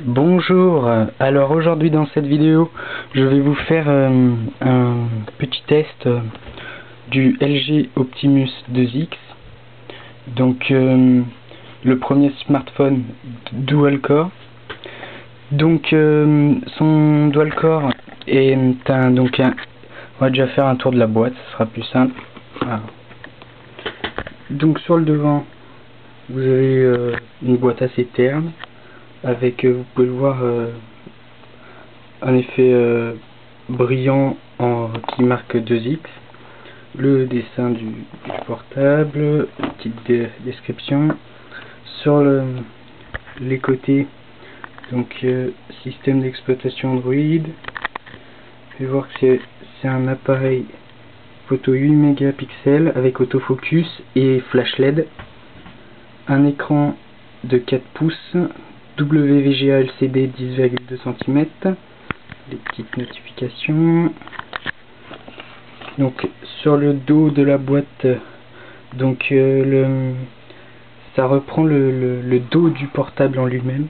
Bonjour, alors aujourd'hui dans cette vidéo je vais vous faire un petit test du LG Optimus 2X. Donc le premier smartphone dual core. Donc son dual core est on va déjà faire un tour de la boîte, ce sera plus simple. Voilà. Donc sur le devant vous avez une boîte assez terne avec, vous pouvez le voir, un effet brillant qui marque 2X, le dessin du portable, petite description sur les côtés. Donc système d'exploitation Android. Vous pouvez voir que c'est un appareil photo 8 mégapixels avec autofocus et flash LED, un écran de 4 pouces, WVGA LCD 10,2 cm, les petites notifications. Donc sur le dos de la boîte, donc ça reprend le dos du portable en lui-même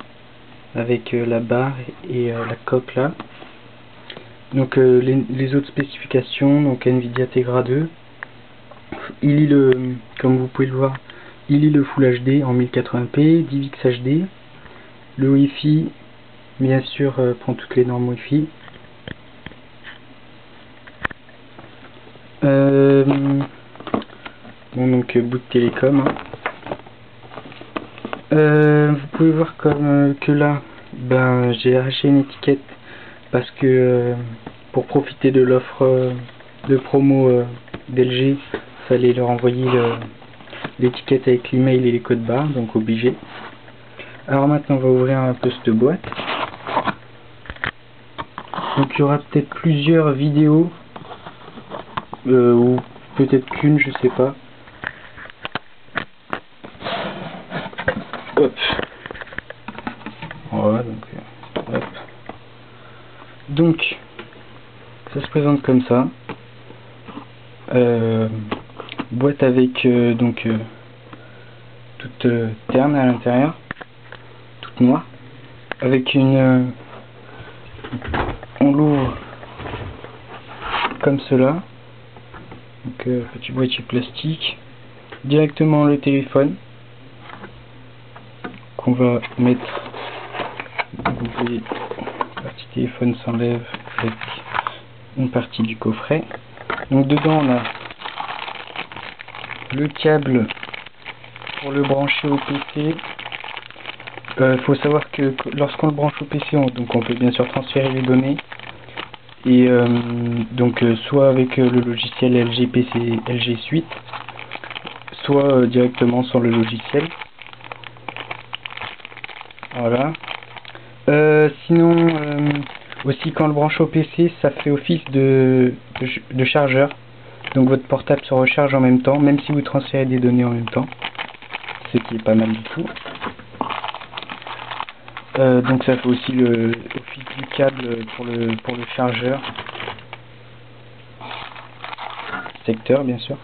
avec la barre et la coque là. Donc les autres spécifications, donc Nvidia Tegra 2, il lit comme vous pouvez le voir, il lit le Full HD en 1080p, DivX HD. Le Wi-Fi, bien sûr, prend toutes les normes Wi-Fi. Bon, donc bout de télécom. Vous pouvez voir comme que là, j'ai arraché une étiquette parce que pour profiter de l'offre de promo d'LG, fallait leur envoyer l'étiquette avec l'email et les codes barres, donc obligé. Alors maintenant on va ouvrir un peu cette boîte. Donc il y aura peut-être plusieurs vidéos, ou peut-être qu'une, je sais pas. Hop. Voilà, hop. Donc ça se présente comme ça. Boîte avec toute terne à l'intérieur, toute noire, avec on l'ouvre comme cela, donc petit boîtier plastique, directement le téléphone qu'on va mettre. Vous voyez, la partie téléphone s'enlève avec une partie du coffret. Donc dedans on a le câble pour le brancher au PC. Faut savoir que lorsqu'on le branche au PC, on peut bien sûr transférer les données, et soit avec le logiciel LG PC, LG Suite, soit directement sur le logiciel. Voilà. Sinon aussi, quand on le branche au PC, ça fait office de chargeur, donc votre portable se recharge en même temps, même si vous transférez des données en même temps, ce qui est pas mal du tout. Donc ça fait aussi office du câble pour le chargeur secteur, bien sûr.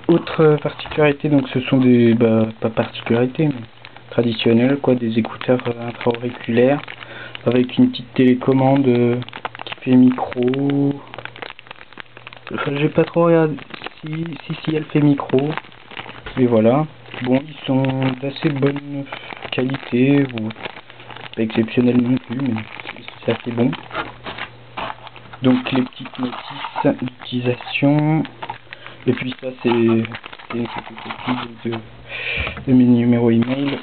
Autre particularité, donc ce sont des, pas particularités, mais traditionnelles, quoi, des écouteurs intra-auriculaires avec une petite télécommande qui fait micro. Enfin, j'ai pas trop regardé si elle fait micro. Et voilà. Bon, ils sont d'assez bonne qualité, pas exceptionnel non plus, mais c'est assez bon. Donc les petites notices d'utilisation. Et puis ça, c'est une photocopie de mes numéros email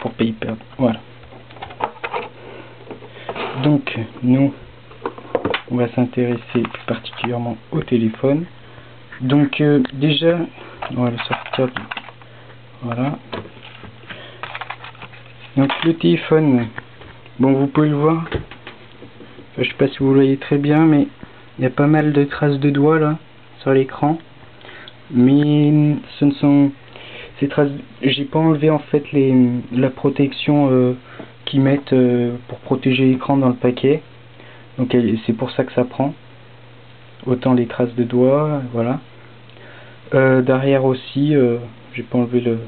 pour pas y perdre. Voilà. Donc nous, on va s'intéresser plus particulièrement au téléphone. Donc déjà, on va le sortir. Voilà. Donc le téléphone, bon, vous pouvez le voir. Enfin, je sais pas si vous le voyez très bien, mais il y a pas mal de traces de doigts là sur l'écran. Mais ce ne sont ces traces. J'ai pas enlevé en fait la protection qu'ils mettent pour protéger l'écran dans le paquet. Donc c'est pour ça que ça prend autant les traces de doigts. Voilà. Derrière aussi, j'ai pas enlevé le...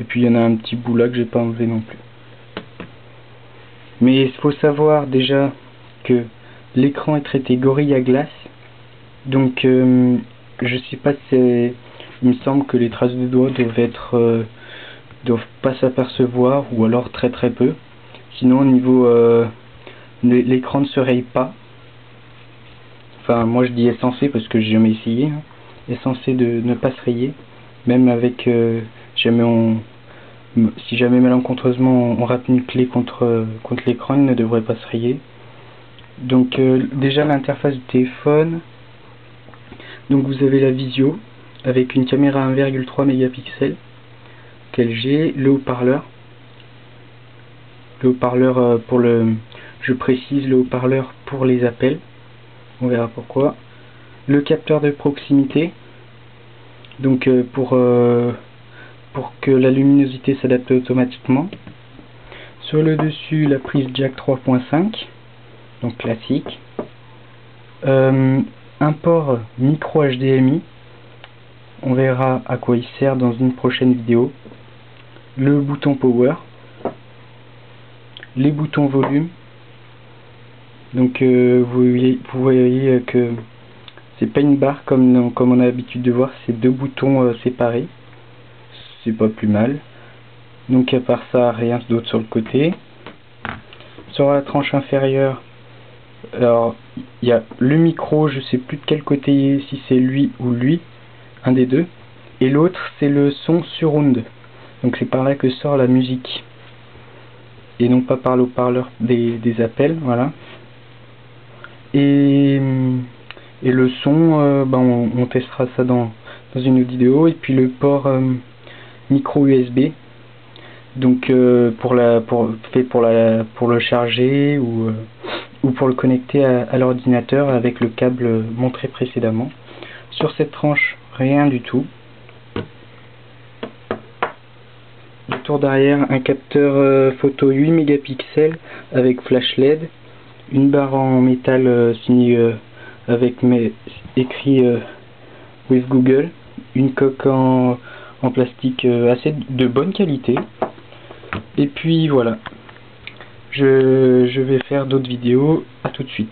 Et puis il y en a un petit bout là que j'ai pas enlevé non plus. Mais il faut savoir déjà que l'écran est traité Gorilla Glass. Donc je sais pas si c'est... Il me semble que les traces de doigts doivent pas s'apercevoir, ou alors très très peu. Sinon au niveau... l'écran ne se raye pas. Enfin moi je dis est censé parce que j'ai jamais essayé. Hein. Est censé de ne pas se rayer. Même avec... si jamais malencontreusement on rate une clé contre l'écran, il ne devrait pas se rayer. Donc déjà l'interface du téléphone. Donc vous avez la visio avec une caméra 1,3 mégapixels qu'elle j'ai, le haut-parleur. Le haut-parleur pour le... Je précise le haut-parleur pour les appels. On verra pourquoi. Le capteur de proximité. Donc pour que la luminosité s'adapte automatiquement. Sur le dessus, la prise jack 3.5, donc classique. Un port micro HDMI. On verra à quoi il sert dans une prochaine vidéo. Le bouton power. Les boutons volume. Donc vous voyez que c'est pas une barre comme on a l'habitude de voir, c'est deux boutons séparés. C'est pas plus mal. Donc à part ça, rien d'autre sur le côté. Sur la tranche inférieure, alors il y a le micro, je sais plus de quel côté, si c'est lui ou lui, un des deux. Et l'autre c'est le son surround. Donc c'est par là que sort la musique. Et non pas par le haut-parleur des appels, voilà. Et le son, on testera ça dans une autre vidéo. Et puis le port micro USB, donc pour le charger ou pour le connecter à l'ordinateur avec le câble montré précédemment. Sur cette tranche, rien du tout. Le tour d'arrière, un capteur photo 8 mégapixels avec flash LED, une barre en métal signée avec écrit with Google, une coque en plastique assez de bonne qualité. Et puis voilà, je vais faire d'autres vidéos. À tout de suite.